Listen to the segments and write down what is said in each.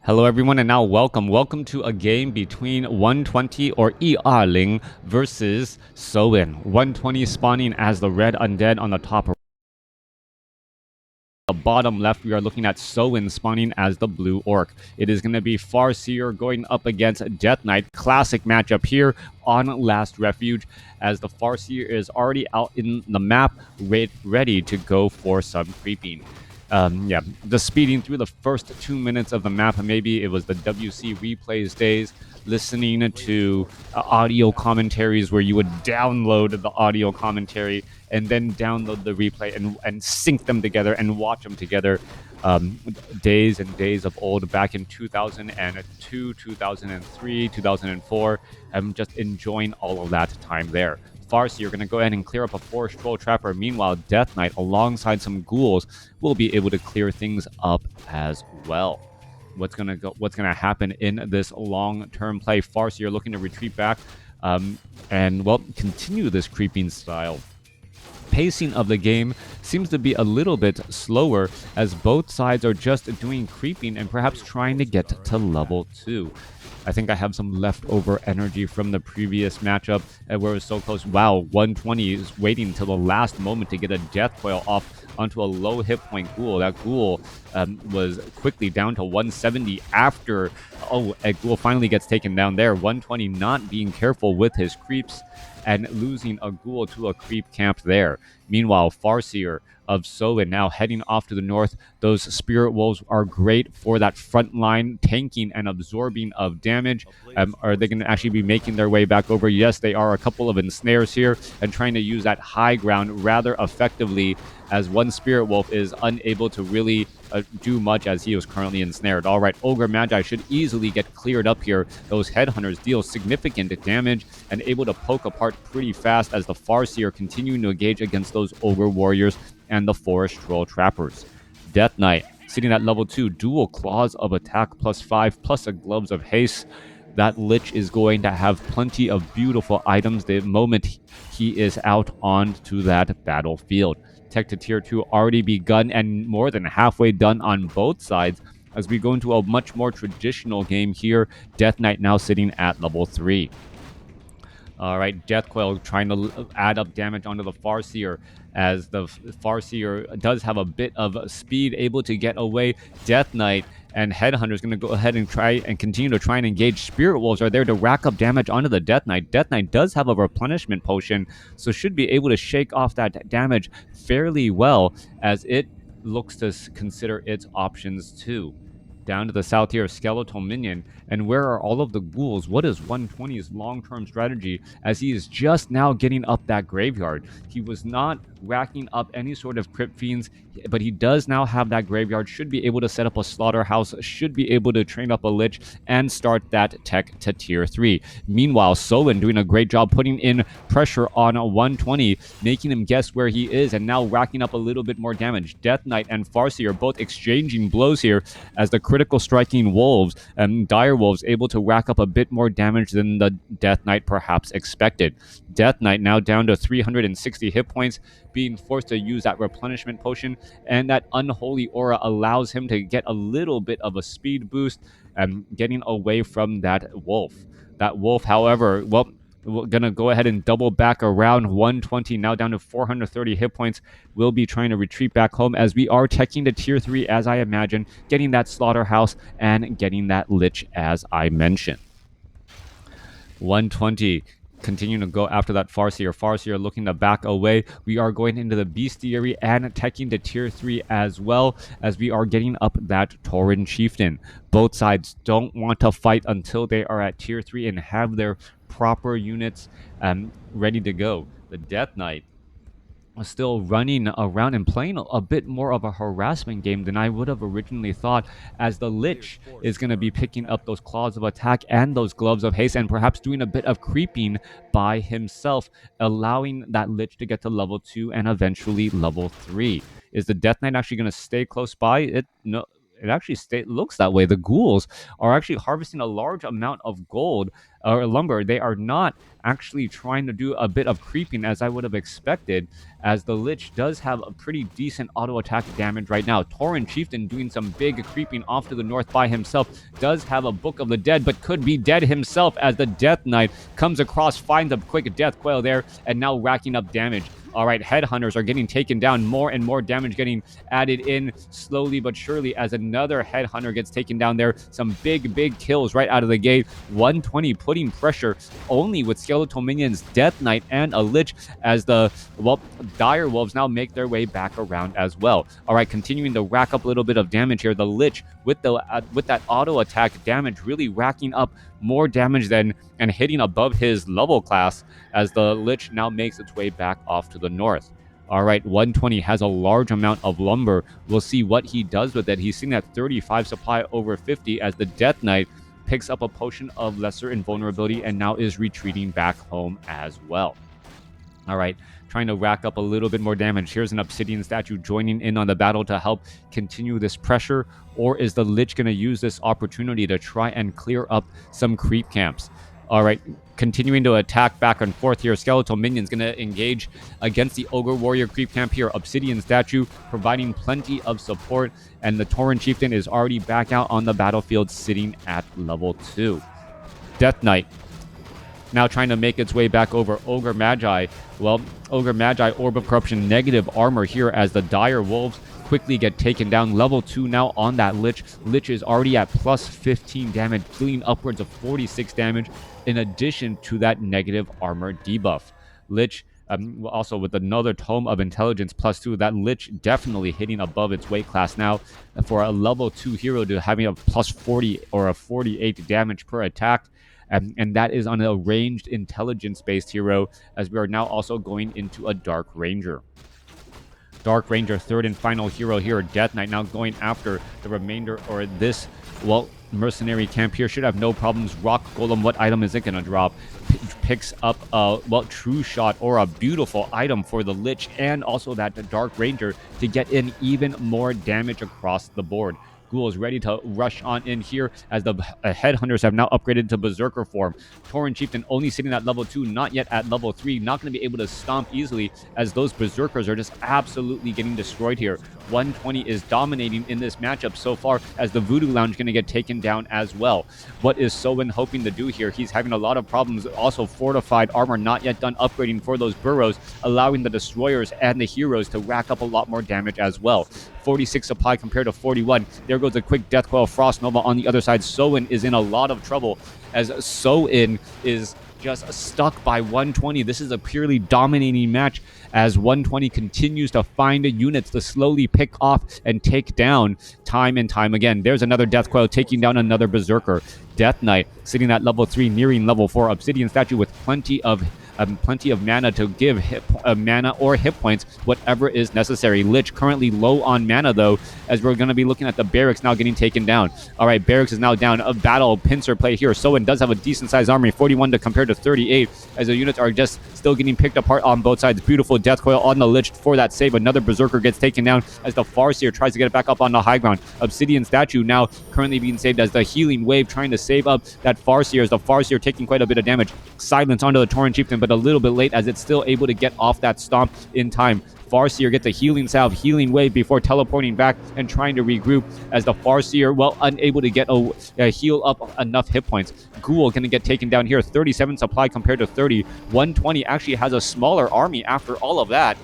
Hello everyone, and now welcome to a game between 120 or Ling versus Soin. 120 spawning as the red undead on the top. The bottom left, we are looking at Soin spawning as the blue orc. It is going to be Farseer going up against Death Knight. Classic matchup here on Last Refuge, as the Farseer is already out in the map, ready to go for some creeping. Just speeding through the first 2 minutes of the map. Maybe it was the WC replays days, listening to audio commentaries where you would download the audio commentary and then download the replay and sync them together and watch them together. Days and days of old, back in 2002, 2003, 2004. I'm just enjoying all of that time there. Farsi, you're going to go ahead and clear up a Forest Troll Trapper. Meanwhile, Death Knight, alongside some ghouls, will be able to clear things up as well. What's going to happen in this long-term play? Farsi, you're looking to retreat back and continue this creeping style. Pacing of the game seems to be a little bit slower, as both sides are just doing creeping and perhaps trying to get to level 2. I think I have some leftover energy from the previous matchup where it was so close. Wow, 120 is waiting until the last moment to get a death coil off onto a low hit point ghoul. That ghoul was quickly down to 170 after a ghoul finally gets taken down there. 120 not being careful with his creeps and losing a ghoul to a creep camp there. Meanwhile, Farseer of Soin now heading off to the north. Those Spirit Wolves are great for that front line tanking and absorbing of damage. Are they going to actually be making their way back over? Yes, they are. A couple of ensnares here and trying to use that high ground rather effectively, as one Spirit Wolf is unable to really do much as he was currently ensnared. All right, Ogre Magi should easily get cleared up here. Those Headhunters deal significant damage and able to poke apart pretty fast, as the Farseer continuing to engage against those Ogre Warriors and the Forest Troll Trappers. Death Knight sitting at level 2, dual Claws of Attack +5 plus a Gloves of Haste. That Lich is going to have plenty of beautiful items the moment he is out onto that battlefield. Tech to tier 2 already begun and more than halfway done on both sides, as we go into a much more traditional game here. Death Knight now sitting at level 3. All right, Death Coil trying to add up damage onto the Farseer, as the Farseer does have a bit of speed, able to get away. Death Knight and Headhunter is going to go ahead and continue to try and engage. Spirit Wolves are there to rack up damage onto the Death Knight. Death Knight does have a replenishment potion, so should be able to shake off that damage fairly well, as it looks to consider its options too. Down to the south here, Skeletal Minion. And where are all of the ghouls? What is 120's long-term strategy, as he is just now getting up that graveyard? He was not racking up any sort of Crypt Fiends, but he does now have that graveyard, should be able to set up a slaughterhouse, should be able to train up a Lich and start that tech to tier 3. Meanwhile, Soin doing a great job putting in pressure on 120, making him guess where he is, and now racking up a little bit more damage. Death Knight and Farseer are both exchanging blows here, as the critical striking Wolves and Dire Wolves able to rack up a bit more damage than the Death Knight perhaps expected. Death Knight now down to 360 hit points, being forced to use that replenishment potion, and that Unholy Aura allows him to get a little bit of a speed boost and getting away from that Wolf. That Wolf, however, we're going to go ahead and double back around. 120 now down to 430 hit points. We'll be trying to retreat back home, as we are teching to tier 3, as I imagine, getting that slaughterhouse and getting that Lich, as I mentioned. 120 continuing to go after that Farseer. Farseer looking to back away. We are going into the Bestiary and teching to tier 3 as well, as we are getting up that Tauren Chieftain. Both sides don't want to fight until they are at tier 3 and have their proper units ready to go. The Death Knight was still running around and playing a bit more of a harassment game than I would have originally thought, as the Lich is going to be picking up those Claws of Attack and those Gloves of Haste, and perhaps doing a bit of creeping by himself, allowing that Lich to get to level 2 and eventually level 3. Is the Death Knight actually going to stay close by? it actually looks that way. The ghouls are actually harvesting a large amount of gold or lumber. They are not actually trying to do a bit of creeping as I would have expected, as the Lich does have a pretty decent auto attack damage right now. Tauren Chieftain doing some big creeping off to the north by himself, does have a Book of the Dead, but could be dead himself as the Death Knight comes across, finds a quick Death Coil there, and now racking up damage. All right, Headhunters are getting taken down. More and more damage getting added in slowly but surely as another Headhunter gets taken down there. Some big kills right out of the gate. 120 putting pressure only with Skeletal Minions, Death Knight, and a Lich as the, well, Dire Wolves now make their way back around as well. All right, continuing to rack up a little bit of damage here. The Lich with that auto attack damage really racking up more damage than and hitting above his level class as the Lich now makes its way back off to the north. All right, 120 has a large amount of lumber. We'll see what he does with it. He's sitting at 35 supply over 50 as the Death Knight picks up a potion of lesser invulnerability and now is retreating back home as well. All right, trying to rack up a little bit more damage. Here's an Obsidian statue joining in on the battle to help continue this pressure. Or is the Lich going to use this opportunity to try and clear up some creep camps? All right, continuing to attack back and forth here. Skeletal Minions going to engage against the Ogre Warrior creep camp here. Obsidian statue providing plenty of support. And the Tauren Chieftain is already back out on the battlefield sitting at level 2. Death Knight now trying to make its way back over Ogre Magi. Well, Ogre Magi, Orb of Corruption, negative armor here as the Dire Wolves quickly get taken down. Level 2 now on that Lich. Lich is already at plus 15 damage, dealing upwards of 46 damage in addition to that negative armor debuff. Lich also with another Tome of Intelligence plus 2, that Lich definitely hitting above its weight class now for a level 2 hero to having a plus 40 or a 48 damage per attack. And that is on a ranged intelligence-based hero, as we are now also going into a Dark Ranger. Dark Ranger, third and final hero here. Death Knight now going after the remainder, or this, well, mercenary camp here. Should have no problems. Rock Golem, what item is it going to drop? Picks up a, well, True Shot, or a beautiful item for the Lich, and also that Dark Ranger to get in even more damage across the board. Ghoul is ready to rush on in here as the Headhunters have now upgraded to Berserker form. Tauren Chieftain only sitting at level 2, not yet at level 3. Not going to be able to stomp easily as those Berserkers are just absolutely getting destroyed here. 120 is dominating in this matchup so far as the Voodoo Lounge going to get taken down as well. What is Soin hoping to do here? He's having a lot of problems. Also, fortified armor not yet done upgrading for those burrows, allowing the Destroyers and the heroes to rack up a lot more damage as well. 46 supply compared to 41. There goes a quick Death Coil Frost Nova on the other side. Soin is in a lot of trouble as Soin is just stuck by 120. This is a purely dominating match as 120 continues to find units to slowly pick off and take down time and time again. There's another Death Coil taking down another Berserker. Death Knight sitting at level 3, nearing level 4. Obsidian statue with plenty of mana to give mana or hit points, whatever is necessary. Lich currently low on mana though, as we're going to be looking at the Barracks now getting taken down. All right, Barracks is now down. A battle pincer play here. Soin does have a decent sized army, 41 to compare to 38, as the units are just still getting picked apart on both sides. Beautiful Death Coil on the Lich for that save. Another Berserker gets taken down as the Farseer tries to get it back up on the high ground. Obsidian statue now currently being saved as the healing wave trying to save up that Farseer, as the Farseer taking quite a bit of damage. Silence onto the Tauren Chieftain, but a little bit late as it's still able to get off that stomp in time. Farseer gets a healing salve, healing wave before teleporting back and trying to regroup as the Farseer, well, unable to get a heal up enough hit points. Ghoul going to get taken down here. 37 supply compared to 30. 120 actually has a smaller army after all of that,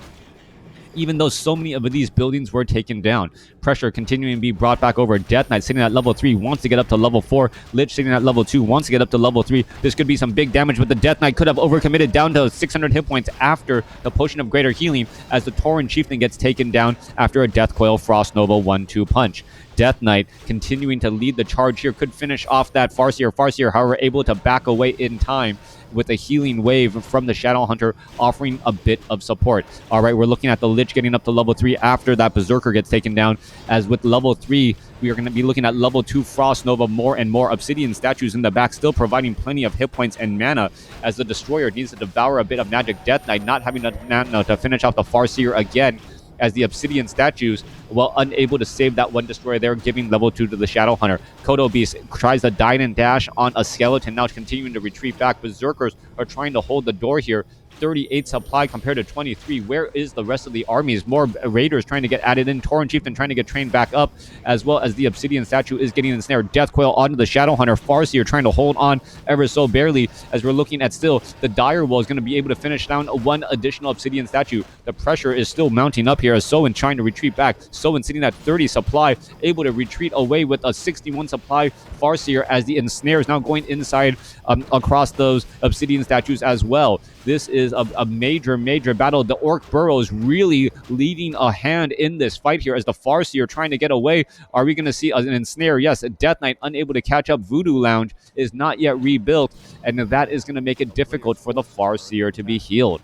even though so many of these buildings were taken down. Pressure continuing to be brought back over. Death Knight sitting at level 3, wants to get up to level 4. Lich sitting at level 2, wants to get up to level 3. This could be some big damage, but the Death Knight could have overcommitted down to 600 hit points after the Potion of Greater Healing, as the Tauren Chieftain gets taken down after a Death Coil Frost Nova 1-2 punch. Death Knight continuing to lead the charge here, could finish off that Farseer. Farseer, however, able to back away in time with a healing wave from the Shadow Hunter, offering a bit of support. All right, we're looking at the Lich getting up to level 3 after that Berserker gets taken down, as with level 3, we are going to be looking at level 2 Frost Nova, more and more Obsidian statues in the back, still providing plenty of hit points and mana, as the Destroyer needs to devour a bit of magic. Death Knight not having enough mana to finish off the Farseer again, as the Obsidian statues, well, unable to save that one destroyer there, giving level 2 to the Shadow Hunter. Kodo Beast tries to dine and dash on a skeleton, now continuing to retreat back. Berserkers are trying to hold the door here. 38 supply compared to 23. Where is the rest of the armies? More raiders trying to get added in. Tauren Chieftain trying to get trained back up, as well as the Obsidian statue is getting ensnared. Death Coil onto the Shadow Hunter. Farseer trying to hold on ever so barely, as we're looking at still the Dire Wall is going to be able to finish down one additional Obsidian statue. The pressure is still mounting up here as Soin trying to retreat back. Soin sitting at 30 supply, able to retreat away with a 61 supply Farseer, as the ensnare is now going inside across those Obsidian statues as well. This is a major battle. The Orc Burrows really leading a hand in this fight here, as the Farseer trying to get away. Are we going to see an ensnare? Yes, Death Knight unable to catch up. Voodoo Lounge is not yet rebuilt, and that is going to make it difficult for the Farseer to be healed.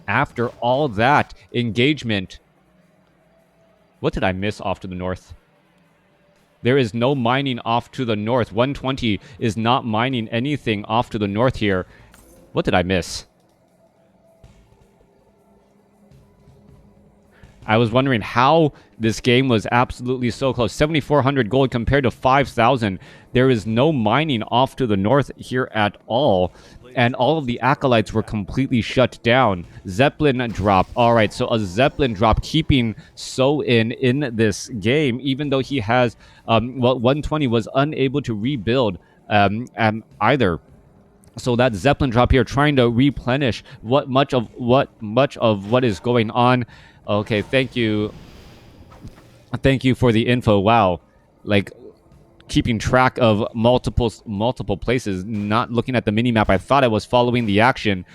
After all that engagement, what did I miss off to the north? There is no mining off to the north. 120 is not mining anything off to the north here. What did I miss? I was wondering how this game was absolutely so close. 7,400 gold compared to 5,000. There is no mining off to the north here at all. And all of the acolytes were completely shut down. Zeppelin drop. All right, so a Zeppelin drop keeping Soin in this game, even though he has, 120 was unable to rebuild either. So that Zeppelin drop here, trying to replenish much of what is going on. Okay, thank you for the info. Wow, like keeping track of multiple places, not looking at the mini map. I thought I was following the action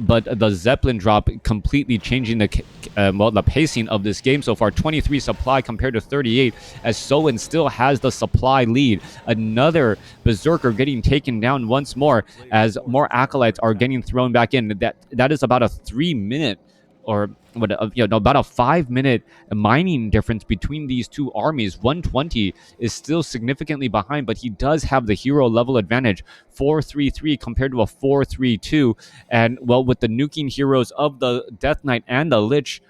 but the Zeppelin drop completely changing the pacing of this game so far. 23 supply compared to 38, as Soin still has the supply lead. Another Berserker getting taken down once more, as more acolytes are getting thrown back in. That is about a 3-minute or about a 5-minute mining difference between these two armies. 120 is still significantly behind, but he does have the hero level advantage. 433 compared to a 432, and well, with the nuking heroes of the Death Knight and the Lich,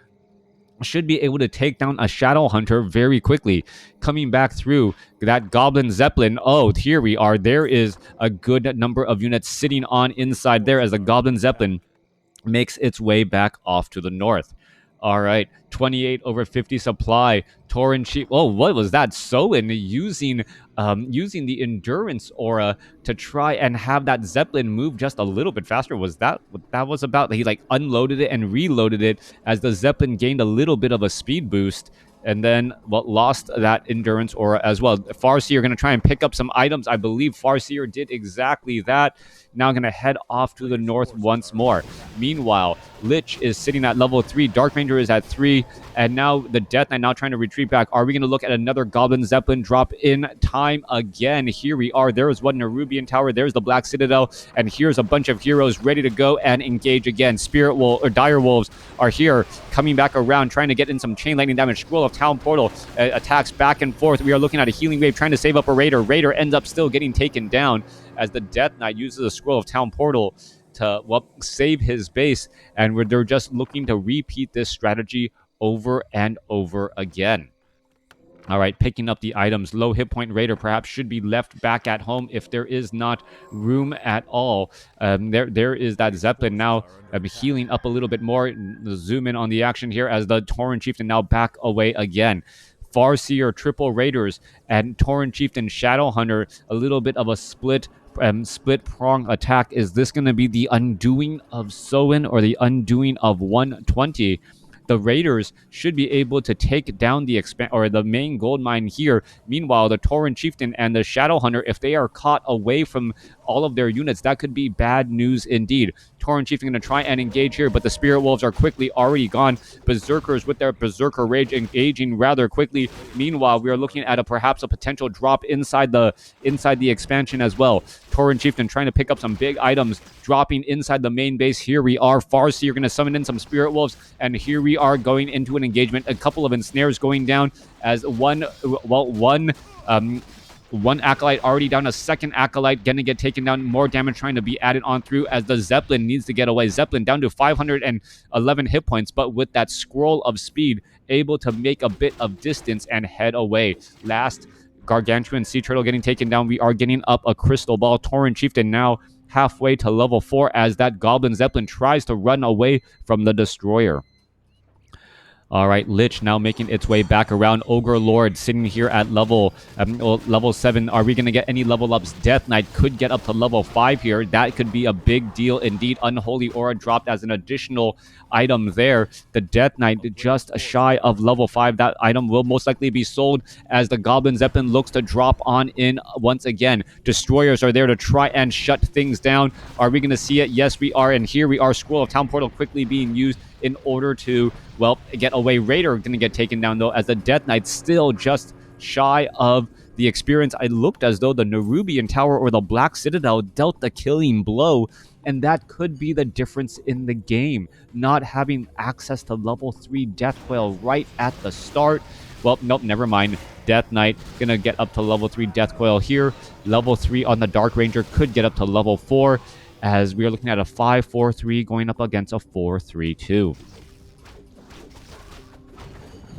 should be able to take down a Shadow Hunter very quickly. Coming back through that Goblin Zeppelin. Oh, here we are. There is a good number of units sitting on inside there, as the Goblin Zeppelin makes its way back off to the north. All right, 28 over 50 supply. Tauren Chief. Oh, what was that? Soin using the endurance aura to try and have that Zeppelin move just a little bit faster. Was that what that was about? He like unloaded it and reloaded it, as the Zeppelin gained a little bit of a speed boost, and then lost that endurance aura as well. Farseer going to try and pick up some items. I believe Farseer did exactly that. Now going to head off to the north once more. Meanwhile, Lich is sitting at level 3. Dark Ranger is at 3. And now the Death Knight now trying to retreat back. Are we going to look at another Goblin Zeppelin drop in time again? Here we are. There is one Nerubian Tower. There's the Black Citadel. And here's a bunch of heroes ready to go and engage again. Spirit Wolf or Dire Wolves are here, coming back around, trying to get in some chain lightning damage. Scroll of Town Portal attacks back and forth. We are looking at a healing wave trying to save up a Raider. Raider ends up still getting taken down, as the Death Knight uses a Scroll of Town Portal to save his base, and they're just looking to repeat this strategy over and over again. All right, picking up the items. Low hit point Raider perhaps should be left back at home if there is not room at all. There is that Zeppelin now healing up a little bit more. Zoom in on the action here, as the Tauren Chieftain now back away again. Farseer, triple Raiders, and Tauren Chieftain Shadow Hunter, a little bit of a split prong attack. Is this going to be the undoing of Soin or the undoing of 120? The Raiders should be able to take down the main gold mine here. Meanwhile, the Tauren Chieftain and the Shadow Hunter, if they are caught away from all of their units, that could be bad news indeed. Tauren Chieftain going to try and engage here, but the Spirit Wolves are quickly already gone. Berserkers with their Berserker Rage engaging rather quickly. Meanwhile, we are looking at perhaps a potential drop inside the expansion as well. Tauren Chieftain trying to pick up some big items, dropping inside the main base. Here we are. Farseer going to summon in some Spirit Wolves, and here we are going into an engagement. A couple of ensnares going down, as one one Acolyte already down, a second Acolyte gonna get taken down, more damage trying to be added on through as the Zeppelin needs to get away. Zeppelin down to 511 hit points, but with that scroll of speed, able to make a bit of distance and head away. Last Gargantuan Sea Turtle getting taken down. We are getting up a Crystal Ball. Tauren Chieftain now halfway to level 4 as that Goblin Zeppelin tries to run away from the Destroyer. All right, Lich now making its way back around. Ogre Lord sitting here at level 7. Are we going to get any level ups? Death Knight could get up to level 5 here. That could be a big deal indeed. Unholy Aura dropped as an additional item there. The Death Knight just shy of level 5. That item will most likely be sold as the Goblin Zeppelin looks to drop on in once again. Destroyers are there to try and shut things down. Are we going to see it? Yes, we are. And here we are. Scroll of Town Portal quickly being used in order to, well, get away. Raider going to get taken down, though, as the Death Knight still just shy of the experience. It looked as though the Nerubian Tower or the Black Citadel dealt the killing blow, and that could be the difference in the game. Not having access to level 3 Death Coil right at the start. Well, nope, never mind. Death Knight going to get up to level 3 Death Coil here. Level 3 on the Dark Ranger could get up to level 4. As we are looking at a 5-4-3 going up against a 4-3-2.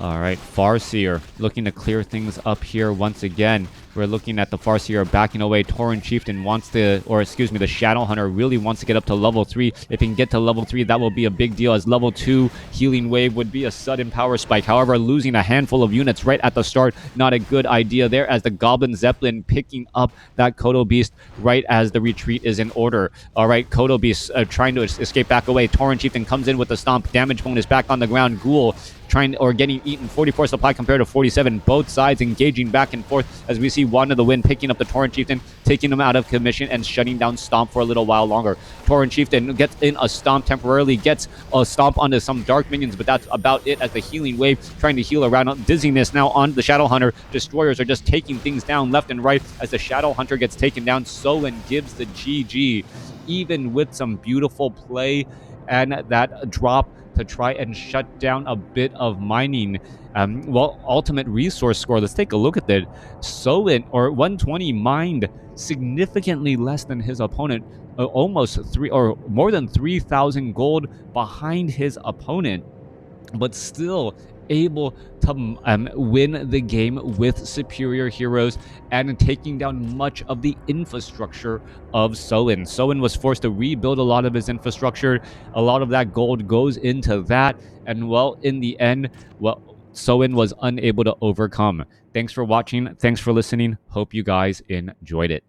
All right, Farseer looking to clear things up here once again. We're looking at the Farseer backing away. Tauren Chieftain wants to, or excuse me, the Shadow Hunter really wants to get up to level 3. If he can get to level 3, that will be a big deal, as level 2 Healing Wave would be a sudden power spike. However, losing a handful of units right at the start, not a good idea there, as the Goblin Zeppelin picking up that Kodo Beast right as the retreat is in order. All right, Kodo Beast trying to escape back away. Tauren Chieftain comes in with the Stomp. Damage bonus back on the ground. Ghoul trying or getting eaten. 44 supply compared to 47. Both sides engaging back and forth as we see Wand of the Wind picking up the Tauren Chieftain, taking him out of commission and shutting down Stomp for a little while longer. Tauren Chieftain gets in a Stomp temporarily, gets a Stomp onto some Dark minions, but that's about it, as the Healing Wave trying to heal around. Dizziness now on the Shadow Hunter. Destroyers are just taking things down left and right as the Shadow Hunter gets taken down. Soin gives the GG, even with some beautiful play and that drop to try and shut down a bit of mining. Well, ultimate resource score, let's take a look at that. Soin, or 120, mined significantly less than his opponent, almost 3 or more than 3,000 gold behind his opponent, but still able to win the game with superior heroes and taking down much of the infrastructure of Soin. Soin was forced to rebuild a lot of his infrastructure. A lot of that gold goes into that, and well, in the end, well, Soin was unable to overcome. Thanks for watching. Thanks for listening. Hope you guys enjoyed it.